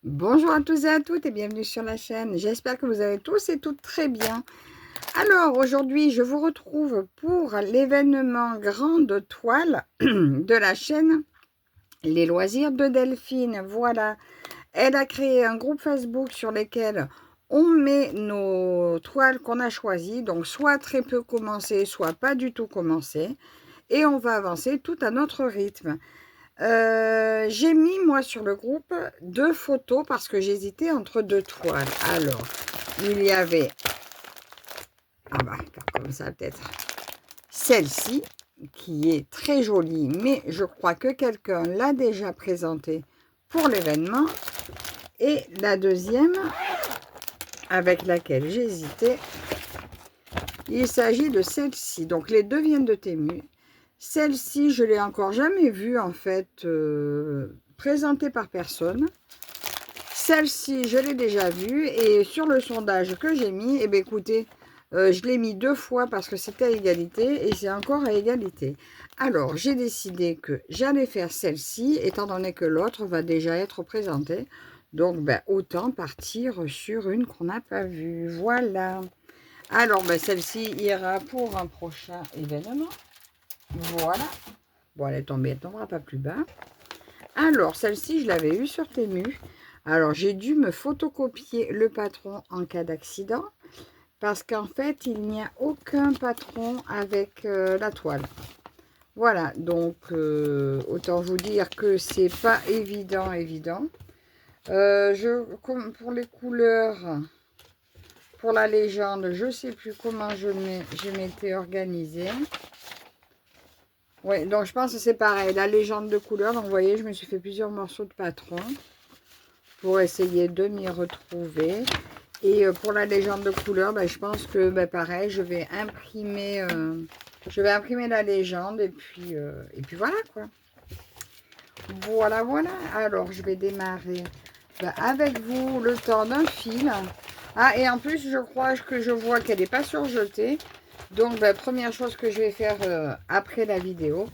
Bonjour à tous et à toutes et bienvenue sur la chaîne. J'espère que vous allez tous et toutes très bien. Alors aujourd'hui, je vous retrouve pour l'événement Grande Toile de la chaîne Les Loisirs de Delphine. Voilà, elle a créé un groupe Facebook sur lequel on met nos toiles qu'on a choisies, donc soit très peu commencées, soit pas du tout commencées, et on va avancer tout à notre rythme. J'ai mis, moi, sur le groupe, 2 photos parce que j'hésitais entre 2 toiles. Alors, il y avait, ah bah, faire comme ça peut-être, celle-ci, qui est très jolie, mais je crois que quelqu'un l'a déjà présentée pour l'événement. Et la deuxième, avec laquelle j'hésitais, il s'agit de celle-ci. Donc, les deux viennent de Temu. Celle-ci, je l'ai encore jamais vue, en fait, présentée par personne. Celle-ci, je l'ai déjà vue et sur le sondage que j'ai mis, eh bien, écoutez, je l'ai mis 2 fois parce que c'était à égalité et c'est encore à égalité. Alors, j'ai décidé que j'allais faire celle-ci, étant donné que l'autre va déjà être présentée. Donc, ben, autant partir sur une qu'on n'a pas vue. Voilà. Alors, ben, celle-ci ira pour un prochain événement. Voilà. Bon, elle est tombée, elle ne tombera pas plus bas. Alors, celle-ci, je l'avais eue sur Temu. Alors, j'ai dû me photocopier le patron en cas d'accident parce qu'en fait, il n'y a aucun patron avec la toile. Voilà, donc autant vous dire que c'est pas évident. Pour les couleurs, pour la légende, je sais plus comment je m'étais organisée. Oui, donc je pense que c'est pareil, la légende de couleurs. Donc vous voyez, je me suis fait plusieurs morceaux de patron pour essayer de m'y retrouver. Et pour la légende de couleur, ben, je pense que pareil, je vais imprimer la légende et puis voilà quoi. Voilà. Alors, je vais démarrer avec vous le temps d'un fil. Ah, et en plus, je crois que je vois qu'elle n'est pas surjetée. Donc, première chose que je vais faire après la vidéo,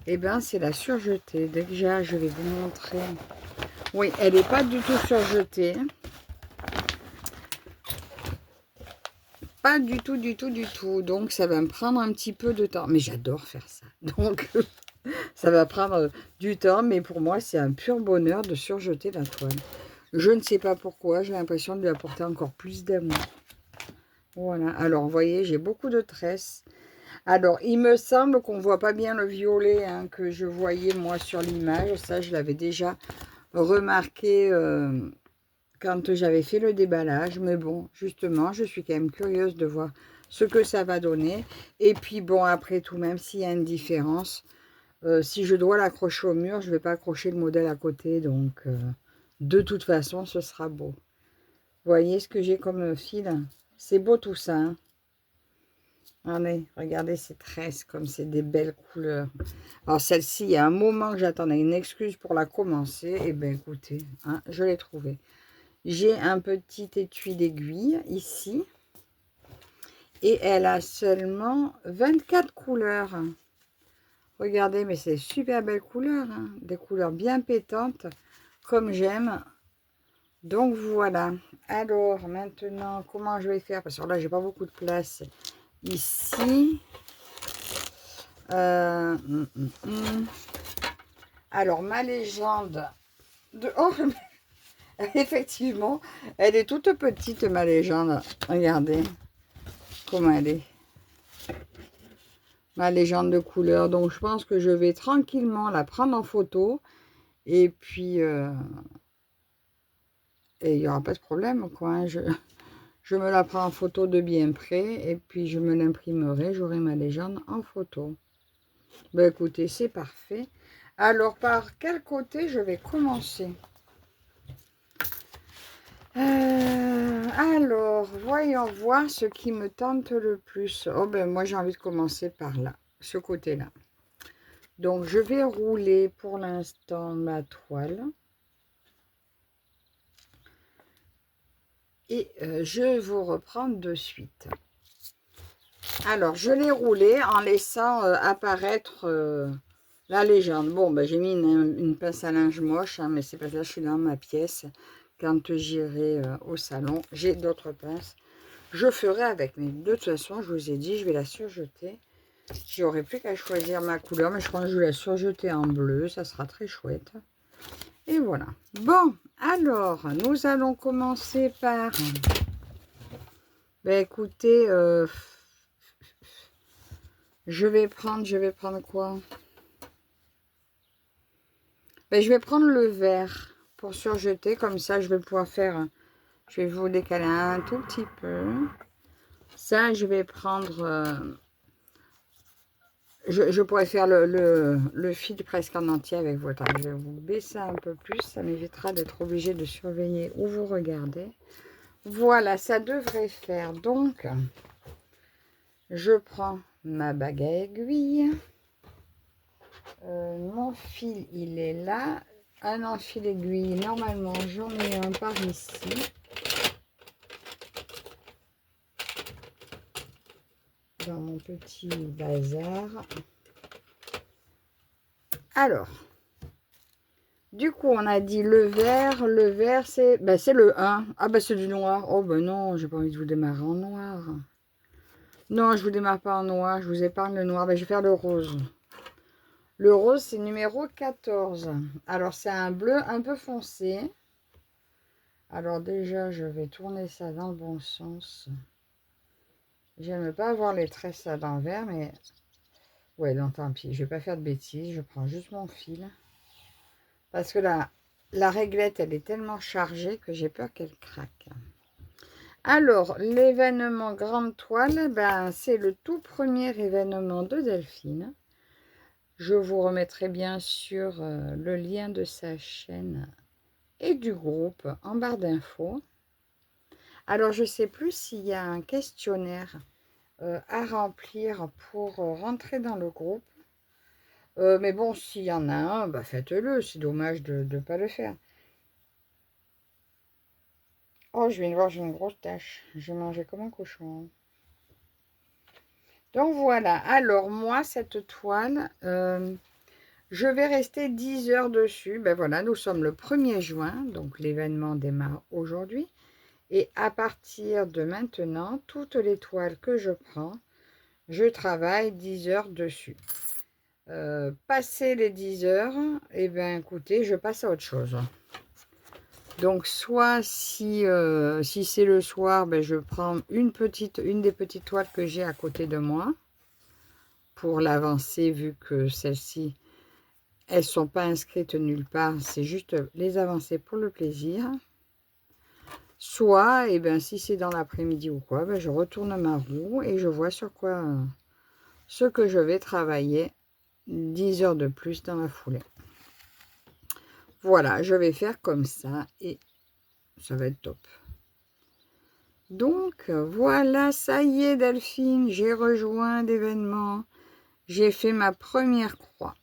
eh ben, c'est la surjeter. Déjà, je vais vous montrer. Oui, elle n'est pas du tout surjetée. Pas du tout. Donc, ça va me prendre un petit peu de temps. Mais j'adore faire ça. Donc, ça va prendre du temps. Mais pour moi, c'est un pur bonheur de surjeter la toile. Je ne sais pas pourquoi. J'ai l'impression de lui apporter encore plus d'amour. Voilà. Alors, vous voyez, j'ai beaucoup de tresses. Alors, il me semble qu'on ne voit pas bien le violet hein, que je voyais, moi, sur l'image. Ça, je l'avais déjà remarqué quand j'avais fait le déballage. Mais bon, justement, je suis quand même curieuse de voir ce que ça va donner. Et puis, bon, après tout, même s'il y a une différence, si je dois l'accrocher au mur, je ne vais pas accrocher le modèle à côté. Donc, de toute façon, ce sera beau. Vous voyez ce que j'ai comme fil? C'est beau tout ça. Hein, allez, regardez ces tresses, comme c'est des belles couleurs. Alors, celle-ci, il y a un moment que j'attendais une excuse pour la commencer. Eh bien, écoutez, hein, je l'ai trouvée. J'ai un petit étui d'aiguille ici. Et elle a seulement 24 couleurs. Regardez, mais c'est super belles couleurs. Hein, des couleurs bien pétantes, comme j'aime. Donc, voilà. Alors, maintenant, comment je vais faire? Parce que là, j'ai pas beaucoup de place ici. Alors, ma légende de... Oh, effectivement, elle est toute petite, ma légende. Regardez comment elle est. Ma légende de couleur. Donc, je pense que je vais tranquillement la prendre en photo. Et puis, il n'y aura pas de problème, quoi. Hein. Je me la prends en photo de bien près. Et puis, je me l'imprimerai. J'aurai ma légende en photo. Ben, écoutez, c'est parfait. Alors, par quel côté je vais commencer? Alors, voyons voir ce qui me tente le plus. Oh ben, moi, j'ai envie de commencer par là, ce côté-là. Donc, je vais rouler pour l'instant ma toile. Et je vous reprends de suite. Alors, je l'ai roulé en laissant apparaître la légende. Bon, ben, j'ai mis une pince à linge moche, hein, mais c'est parce que là, je suis dans ma pièce. quand j'irai au salon. J'ai d'autres pinces. Je ferai avec, mais de toute façon, je vous ai dit, je vais la surjeter. J'aurai plus qu'à choisir ma couleur, mais je pense que je vais la surjeter en bleu. Ça sera très chouette. Et voilà. Bon, alors, nous allons commencer par... Ben écoutez, je vais prendre quoi? Ben, je vais prendre le vert pour surjeter. Comme ça, je vais pouvoir faire... Je vais vous décaler un tout petit peu. Ça, je vais prendre... je pourrais faire le fil presque en entier avec votre... Je vais vous baisser un peu plus. Ça m'évitera d'être obligé de surveiller où vous regardez. Voilà, ça devrait faire. Donc, je prends ma bague à aiguille. Mon fil, il est là. Un enfil aiguille. Normalement, j'en ai un par ici. Dans mon petit bazar. Alors, du coup, on a dit le vert. Le vert, c'est le 1. Ah, bah, c'est du noir. Oh, ben non, j'ai pas envie de vous démarrer en noir. Non, je vous démarre pas en noir. Je vous épargne le noir. Ben, je vais faire le rose. Le rose, c'est numéro 14. Alors, c'est un bleu un peu foncé. Alors, déjà, je vais tourner ça dans le bon sens. J'aime pas avoir les tresses à l'envers, mais... Ouais, non, tant pis. Je vais pas faire de bêtises. Je prends juste mon fil. Parce que la réglette, elle est tellement chargée que j'ai peur qu'elle craque. Alors, l'événement grande toile, ben, c'est le tout premier événement de Delphine. Je vous remettrai bien sûr le lien de sa chaîne et du groupe en barre d'infos. Alors, je ne sais plus s'il y a un questionnaire à remplir pour rentrer dans le groupe. Mais bon, s'il y en a un, bah faites-le. C'est dommage de ne pas le faire. Oh, je viens de voir, j'ai une grosse tache. J'ai mangé comme un cochon. Donc voilà. Alors, moi, cette toile, je vais rester 10 heures dessus. Ben voilà, nous sommes le 1er juin. Donc, l'événement démarre aujourd'hui. Et à partir de maintenant, toutes les toiles que je prends, je travaille 10 heures dessus. Passer les 10 heures, et bien écoutez, je passe à autre chose. Donc soit si c'est le soir, ben, je prends une des petites toiles que j'ai à côté de moi pour l'avancer, vu que celles-ci, elles ne sont pas inscrites nulle part, c'est juste les avancer pour le plaisir. Soit, et ben, si c'est dans l'après-midi ou quoi, ben, je retourne ma roue et je vois sur quoi ce que je vais travailler 10 heures de plus dans la foulée. Voilà, je vais faire comme ça et ça va être top. Donc, voilà, ça y est Delphine, j'ai rejoint l'événement. J'ai fait ma première croix.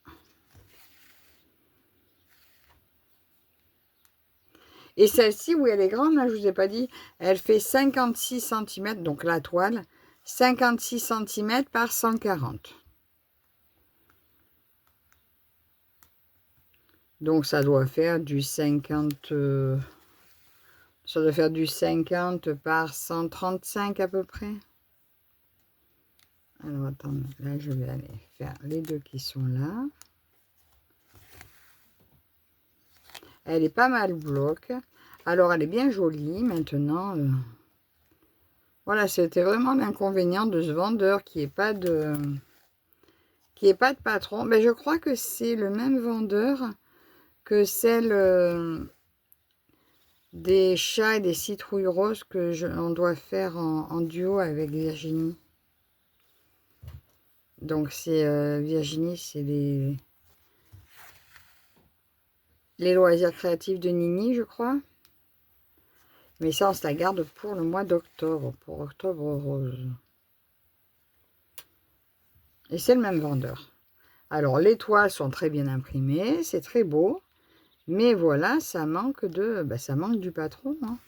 Et celle-ci, oui, elle est grande, hein, je ne vous ai pas dit. Elle fait 56 cm, donc la toile, 56 cm par 140. Donc, ça doit faire du 50... ça doit faire du 50 par 135 à peu près. Alors, attendez, là, je vais aller faire les deux qui sont là. Elle est pas mal bloc. Alors, elle est bien jolie. Maintenant, voilà, c'était vraiment l'inconvénient de ce vendeur qui n'est pas de patron. Mais je crois que c'est le même vendeur que celle des chats et des citrouilles roses que on doit faire en duo avec Virginie. Donc, c'est Virginie, c'est les loisirs créatifs de Nini, je crois. Mais ça, on se la garde pour le mois d'octobre, pour Octobre Rose. Et c'est le même vendeur. Alors, les toiles sont très bien imprimées, c'est très beau. Mais voilà, ça manque ça manque du patron. Hein.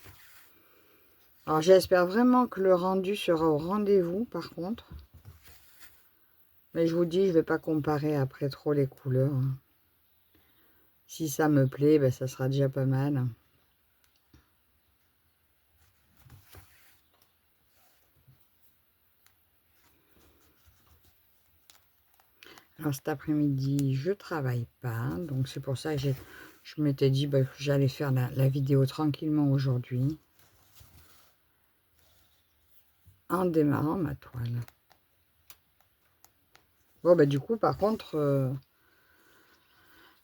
Alors, j'espère vraiment que le rendu sera au rendez-vous, par contre. Mais je vous dis, je ne vais pas comparer après trop les couleurs. Hein. Si ça me plaît, ça sera déjà pas mal. Alors cet après-midi, je travaille pas, donc c'est pour ça que je m'étais dit que j'allais faire la vidéo tranquillement aujourd'hui, en démarrant ma toile. Bon, du coup, par contre,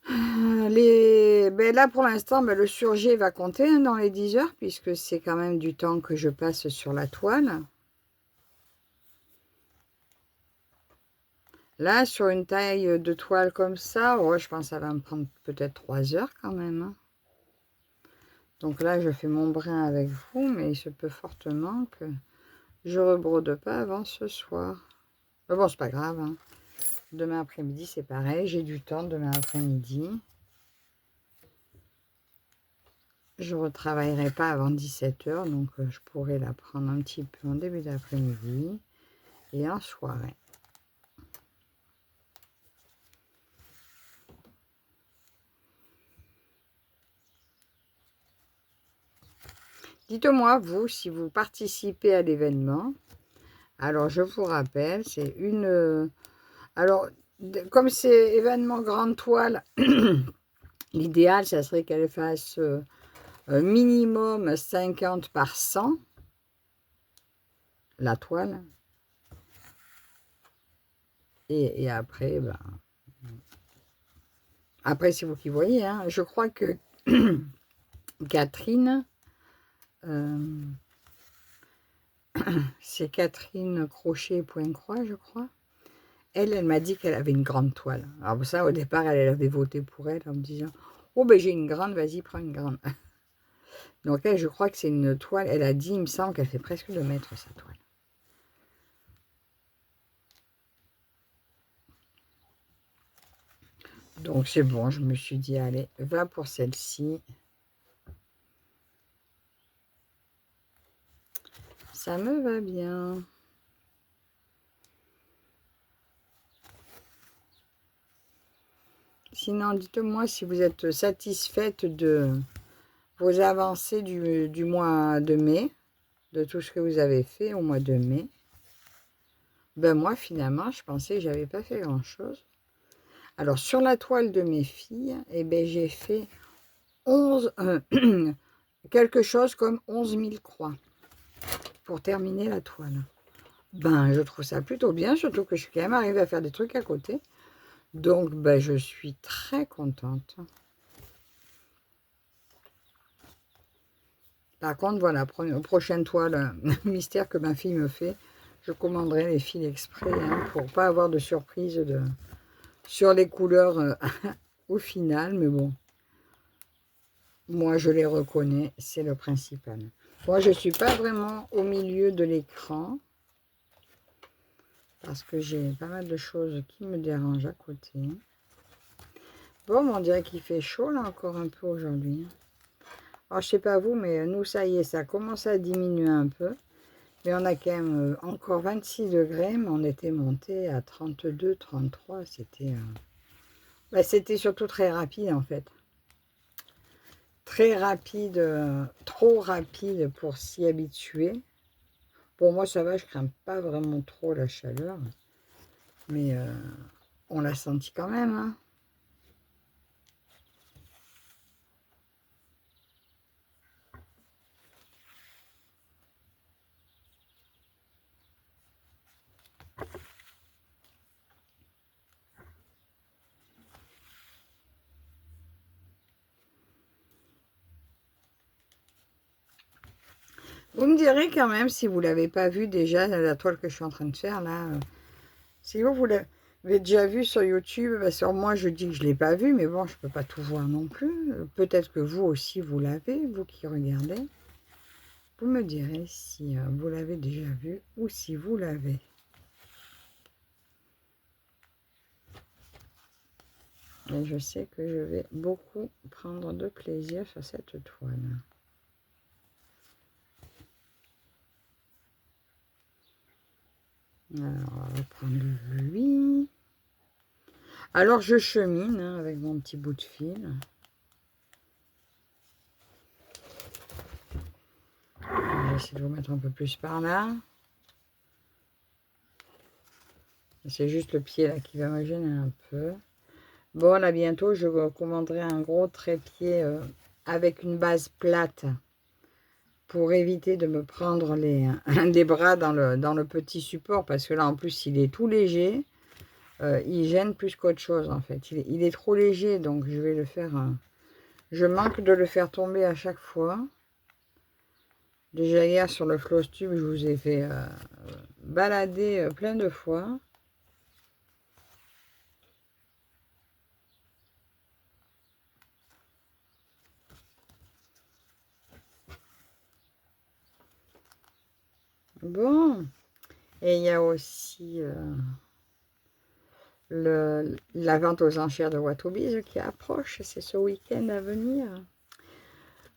là, pour l'instant, le surjet va compter hein, dans les 10 heures, puisque c'est quand même du temps que je passe sur la toile. Là, sur une taille de toile comme ça, je pense que ça va me prendre peut-être 3 heures quand même. Hein. Donc là, je fais mon brin avec vous, mais il se peut fortement que je rebrode pas avant ce soir. Mais bon, c'est pas grave. Hein. Demain après-midi, c'est pareil. J'ai du temps demain après-midi. Je ne retravaillerai pas avant 17 heures, donc je pourrais la prendre un petit peu en début d'après-midi et en soirée. Dites-moi, vous, si vous participez à l'événement. Alors, je vous rappelle, c'est une... alors, comme c'est événement grande toile, l'idéal, ça serait qu'elle fasse minimum 50 par 100, la toile. Et après, après, c'est vous qui voyez. Hein. Je crois que Catherine... c'est Catherine Crochet Point Croix, je crois. Elle m'a dit qu'elle avait une grande toile. Alors ça, au départ, elle avait voté pour elle en me disant « Oh, j'ai une grande, vas-y, prends une grande. » Donc elle, je crois que c'est une toile, elle a dit, il me semble qu'elle fait presque 2 mètres, sa toile. Donc c'est bon, je me suis dit, allez, va pour celle-ci. Ça me va bien. Sinon, dites-moi si vous êtes satisfaite de vos avancées du mois de mai, de tout ce que vous avez fait au mois de mai. Moi, finalement, je pensais que j'avais pas fait grand-chose. Alors, sur la toile de mes filles, j'ai fait 11, quelque chose comme 11 000 croix pour terminer la toile. Je trouve ça plutôt bien, surtout que je suis quand même arrivée à faire des trucs à côté. Donc, je suis très contente. Par contre, voilà, prochaine toile mystère que ma fille me fait, je commanderai les fils exprès pour pas avoir de surprise sur les couleurs au final. Mais bon, moi, je les reconnais, c'est le principal. Moi, je ne suis pas vraiment au milieu de l'écran parce que j'ai pas mal de choses qui me dérangent à côté. Bon, on dirait qu'il fait chaud là encore un peu aujourd'hui. Alors, je sais pas vous, mais nous, ça y est, ça commence à diminuer un peu. Mais on a quand même encore 26 degrés, mais on était monté à 32, 33. C'était surtout très rapide en fait. Très rapide, trop rapide pour s'y habituer. Pour moi, ça va, je crains pas vraiment trop la chaleur. Mais on l'a senti quand même. Hein. Vous me direz quand même, si vous ne l'avez pas vu déjà, la toile que je suis en train de faire là, si vous l'avez déjà vu sur YouTube, sur moi je dis que je ne l'ai pas vu, mais bon, je ne peux pas tout voir non plus. Peut-être que vous aussi vous l'avez, vous qui regardez. Vous me direz si vous l'avez déjà vu ou si vous l'avez. Et je sais que je vais beaucoup prendre de plaisir sur cette toile. Alors, on va prendre lui. Alors, je chemine avec mon petit bout de fil. Je vais essayer de vous mettre un peu plus par là. C'est juste le pied là qui va me gêner un peu. Bon, là bientôt, je commanderai un gros trépied avec une base plate pour éviter de me prendre les bras dans le petit support, parce que là, en plus, il est tout léger. Il gêne plus qu'autre chose, en fait. Il est trop léger, donc je vais le faire... je manque de le faire tomber à chaque fois. Déjà hier, sur le floss tube, je vous ai fait balader plein de fois. Bon, et il y a aussi la vente aux enchères de Watobiz qui approche, c'est ce week-end à venir.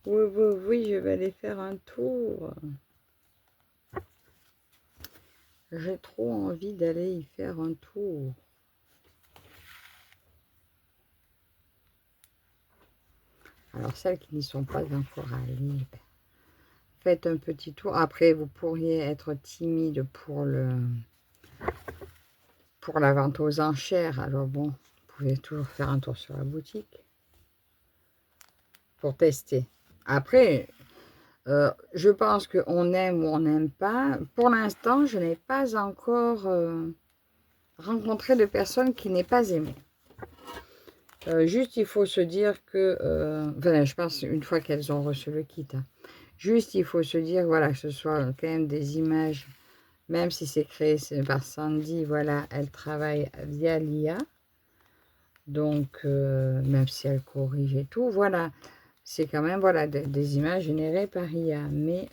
Oui, oui, oui, je vais aller faire un tour. J'ai trop envie d'aller y faire un tour. Alors, celles qui n'y sont pas encore allées, faites un petit tour. Après, vous pourriez être timide pour la vente aux enchères. Alors bon, vous pouvez toujours faire un tour sur la boutique pour tester. Après, je pense qu'on aime ou on n'aime pas. Pour l'instant, je n'ai pas encore rencontré de personne qui n'ait pas aimé. Juste, il faut se dire que... enfin, je pense une fois qu'elles ont reçu le kit. Hein, juste, il faut se dire, voilà, que ce soit quand même des images, même si c'est créé par Sandy, voilà, elle travaille via l'IA. Donc, même si elle corrige et tout, voilà, c'est quand même, voilà, des images générées par IA. Mais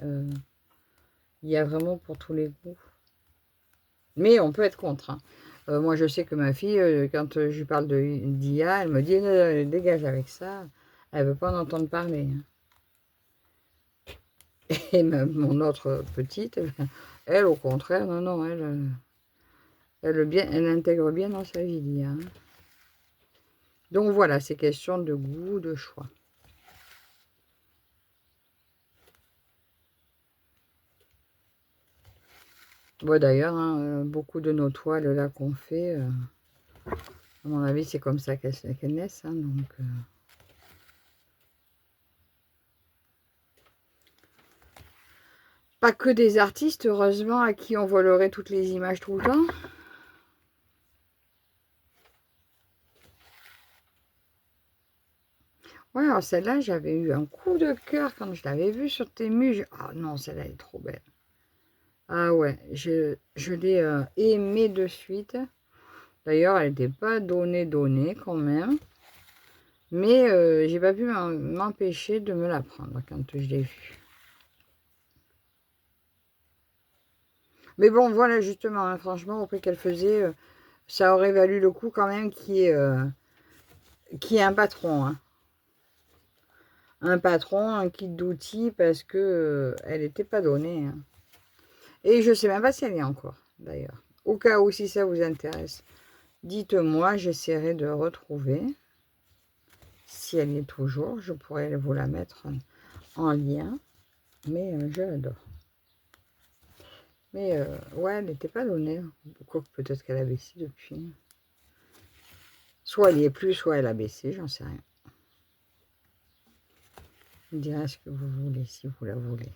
il y a vraiment pour tous les goûts. Mais on peut être contre. Hein. Moi, je sais que ma fille, quand je lui parle d'IA, elle me dit dégage avec ça. Elle ne veut pas en entendre parler. Hein. Et mon autre petite, elle, au contraire, non, non, elle intègre bien dans sa vie l'IA. Hein. Donc voilà, c'est question de goût, de choix. Bon, d'ailleurs, hein, beaucoup de nos toiles là qu'on fait, à mon avis, c'est comme ça qu'elles naissent. Hein, donc, pas que des artistes, heureusement, à qui on volerait toutes les images tout le temps. Ouais, alors celle-là, j'avais eu un coup de cœur quand je l'avais vue sur Temu. Ah non, celle-là est trop belle. Ah ouais, je l'ai aimée de suite. D'ailleurs, elle n'était pas donnée quand même. Mais j'ai pas pu m'empêcher de me la prendre quand je l'ai vue. Mais bon, voilà, justement, hein, franchement, au prix qu'elle faisait, ça aurait valu le coup quand même qu'il y ait un patron. Hein. Un patron, un kit d'outils, parce que elle n'était pas donnée. Hein. Et je ne sais même pas si elle est encore, d'ailleurs. Au cas où, si ça vous intéresse, dites-moi, j'essaierai de retrouver. Si elle y est toujours, je pourrais vous la mettre en lien. Mais je l'adore. Mais ouais, elle n'était pas donnée. Quoique peut-être qu'elle a baissé depuis. Soit elle y est plus, soit elle a baissé, j'en sais rien. Vous me direz ce que vous voulez, si vous la voulez.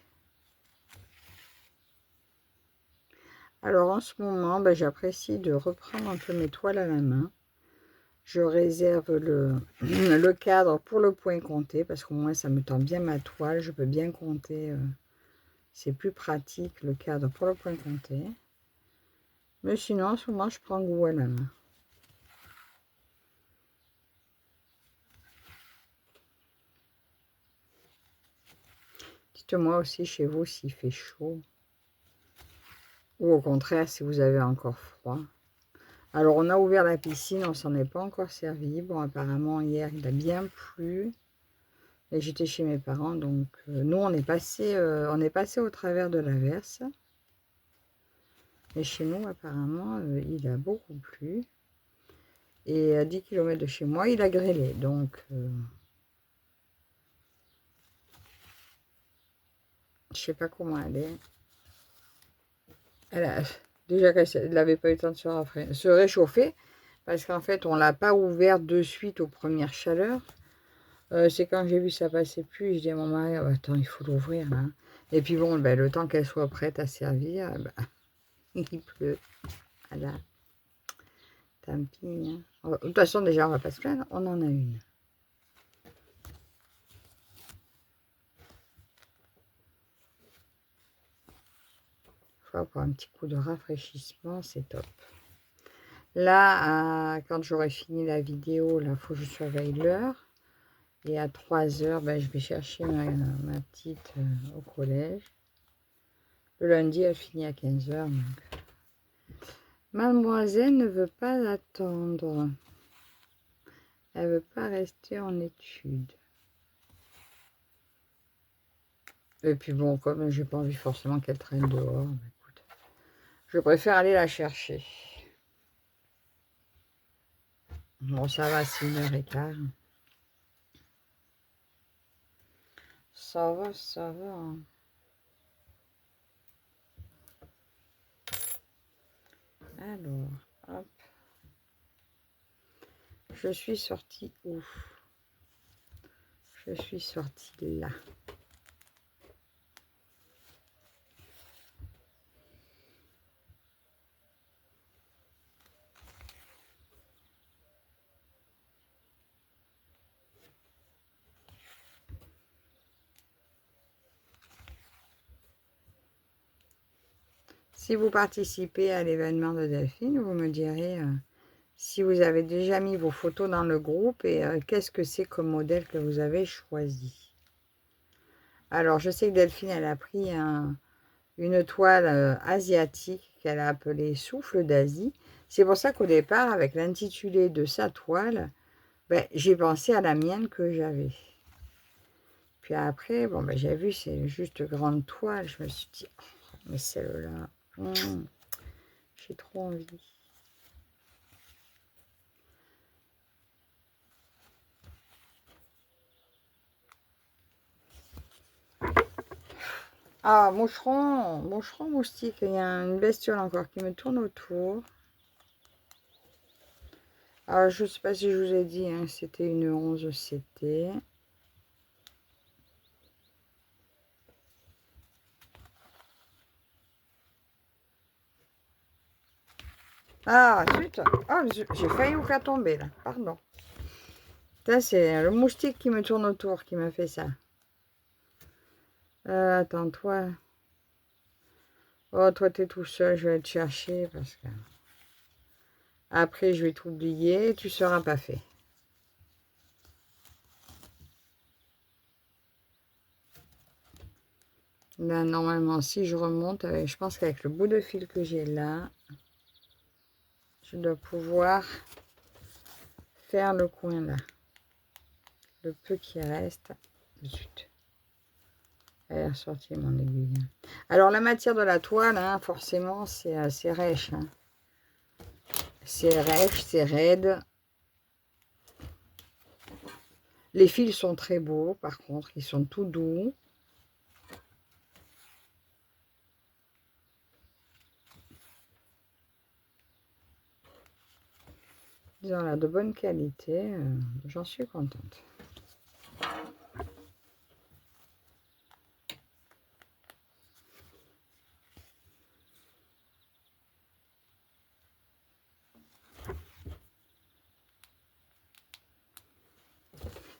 Alors en ce moment, ben, j'apprécie de reprendre un peu mes toiles à la main. Je réserve le cadre pour le point compté, parce qu'au moins ça me tend bien ma toile. Je peux bien compter. C'est plus pratique le cadre pour le point compté. Mais sinon, en ce moment, je prends goût à la main. Dites-moi aussi chez vous s'il fait chaud. Ou au contraire, si vous avez encore froid. Alors, on a ouvert la piscine, on s'en est pas encore servi. Bon, apparemment, hier, il a bien plu. Et j'étais chez mes parents, donc nous, on est passé au travers de l'averse. Et chez nous, apparemment, il a beaucoup plu. Et à 10 km de chez moi, il a grêlé. Donc, je sais pas comment elle est. Elle a Déjà qu'elle n'avait pas eu le temps de se réchauffer, parce qu'en fait, on ne l'a pas ouvert de suite aux premières chaleurs. C'est quand j'ai vu ça passer plus, je dis à mon mari, oh, attends, il faut l'ouvrir. Hein. Et puis bon, ben, le temps qu'elle soit prête à servir, ben, il pleut. Voilà. Tant pis. Hein. De toute façon, déjà, on va pas se plaindre, on en a une. Faut pour un petit coup de rafraîchissement, c'est top. Là, quand j'aurai fini la vidéo, il faut que je surveille l'heure. Et à 3 heures, ben, je vais chercher ma petite au collège. Le lundi, elle finit à 15 heures. Donc. Mademoiselle ne veut pas attendre. Elle veut pas rester en études. Et puis bon, comme j'ai pas envie forcément qu'elle traîne dehors, ben, écoute, je préfère aller la chercher. Bon, ça va, c'est 1h15. Ça va, ça va. Hein. Alors, hop. Je suis sortie où? Je suis sortie là. Si vous participez à l'événement de Delphine, vous me direz si vous avez déjà mis vos photos dans le groupe et qu'est-ce que c'est comme modèle que vous avez choisi. Alors, je sais que Delphine, elle a pris une toile asiatique qu'elle a appelée Souffle d'Asie. C'est pour ça qu'au départ, avec l'intitulé de sa toile, ben, j'ai pensé à la mienne que j'avais. Puis après, bon, ben, j'ai vu, c'est juste grande toile. Je me suis dit, oh, mais celle-là, j'ai trop envie. Ah, moucheron, moustique, il y a une bestiole encore qui me tourne autour. Alors, je ne sais pas si je vous ai dit, hein, c'était une 11, c'était. Ah, zut. Oh, j'ai failli vous faire tomber, là. Pardon. Ça, c'est le moustique qui me tourne autour qui m'a fait ça. Attends, toi. Oh, toi, t'es tout seul. Je vais te chercher parce que... Après, je vais t'oublier. Tu seras pas fait. Là, normalement, si je remonte, je pense qu'avec le bout de fil que j'ai là, je dois pouvoir faire le coin là. Le peu qui reste. Zut. Elle est ressortie mon aiguille. Alors la matière de la toile, hein, forcément, c'est assez rêche. Hein. C'est rêche, c'est raide. Les fils sont très beaux, par contre, ils sont tout doux. Ils ont là de bonne qualité. J'en suis contente.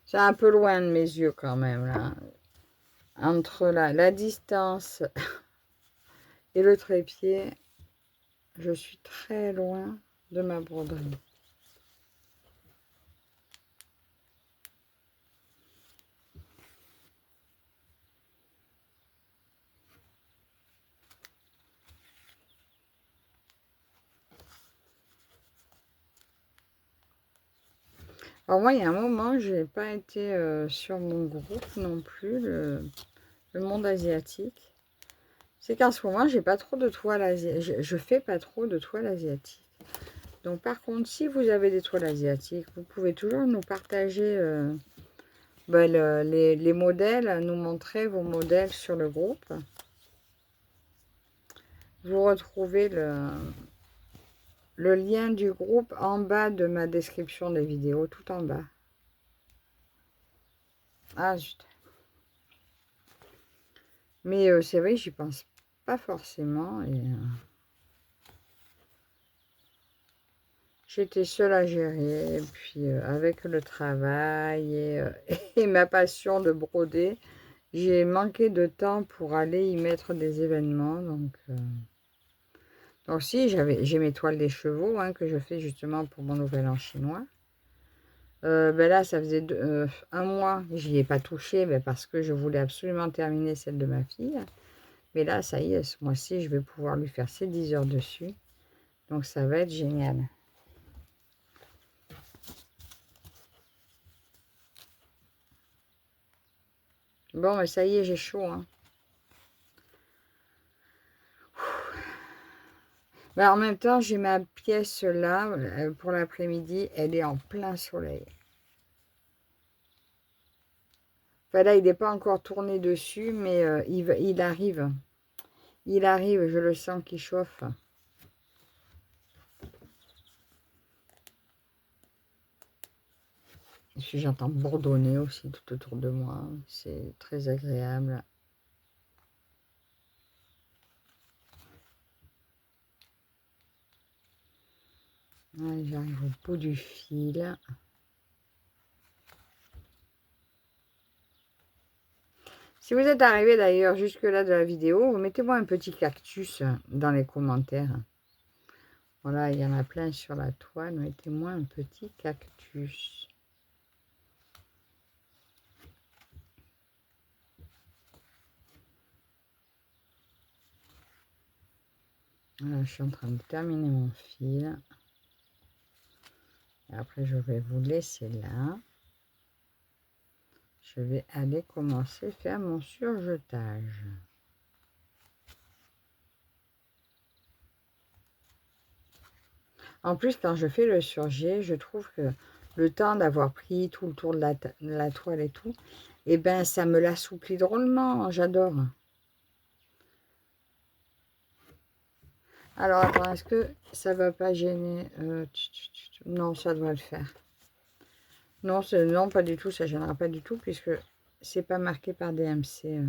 C'est un peu loin de mes yeux quand même, là. Entre la distance et le trépied, je suis très loin de ma broderie. Alors moi, il y a un moment, je n'ai pas été sur mon groupe non plus, le monde asiatique. C'est qu'en ce moment, j'ai pas trop de toiles asiatiques. Je fais pas trop de toiles asiatiques. Donc par contre, si vous avez des toiles asiatiques, vous pouvez toujours nous partager les modèles, nous montrer vos modèles sur le groupe. Vous retrouvez le lien du groupe en bas de ma description des vidéos, tout en bas. Ah, zut. Mais c'est vrai, j'y pense pas forcément. Et j'étais seule à gérer. Et puis avec le travail et ma passion de broder, j'ai manqué de temps pour aller y mettre des événements. Donc si, j'ai mes toiles des chevaux hein, que je fais justement pour mon nouvel an chinois. Ben là, ça faisait un mois, j'y ai pas touché parce que je voulais absolument terminer celle de ma fille. Mais là, ça y est, ce mois-ci, je vais pouvoir lui faire ses 10 heures dessus. Donc ça va être génial. Bon, mais ça y est, j'ai chaud. Hein. Ben, en même temps, j'ai ma pièce là, pour l'après-midi, elle est en plein soleil. Enfin là, il n'est pas encore tourné dessus, mais il arrive. Il arrive, je le sens qu'il chauffe. Et puis j'entends bourdonner aussi tout autour de moi. C'est très agréable. Ouais, j'arrive au bout du fil. Si vous êtes arrivé d'ailleurs jusque-là de la vidéo, mettez-moi un petit cactus dans les commentaires. Voilà, il y en a plein sur la toile. Mettez-moi un petit cactus. Voilà, je suis en train de terminer mon fil. Et après, je vais vous laisser là. Je vais aller commencer à faire mon surjetage. En plus, quand je fais le surjet, je trouve que le temps d'avoir pris tout le tour de la toile et tout, eh ben, ça me l'assouplit drôlement. J'adore. Alors, attends, est-ce que ça va pas gêner non, ça doit le faire. Non, non, pas du tout, ça gênera pas du tout, puisque c'est pas marqué par DMC.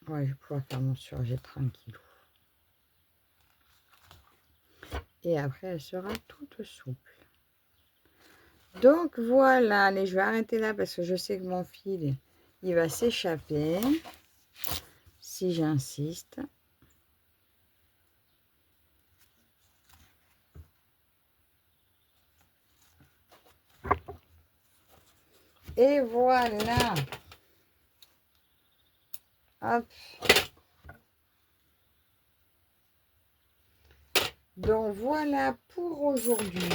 Ouais, je vais pouvoir faire mon surjet tranquille. Et après, elle sera toute souple. Donc, voilà. Allez, je vais arrêter là, parce que je sais que mon fil, il va s'échapper. Si j'insiste. Et voilà. Hop. Donc voilà pour aujourd'hui.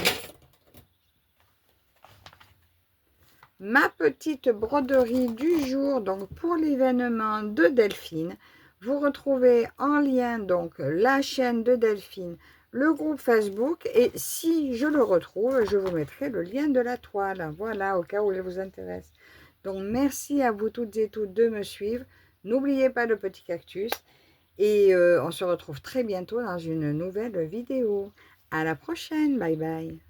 Ma petite broderie du jour, donc pour l'événement de Delphine. Vous retrouvez en lien donc la chaîne de Delphine, le groupe Facebook, et si je le retrouve, je vous mettrai le lien de la toile. Voilà, au cas où il vous intéresse. Donc merci à vous toutes et tous de me suivre. N'oubliez pas le petit cactus. Et on se retrouve très bientôt dans une nouvelle vidéo. À la prochaine. Bye bye.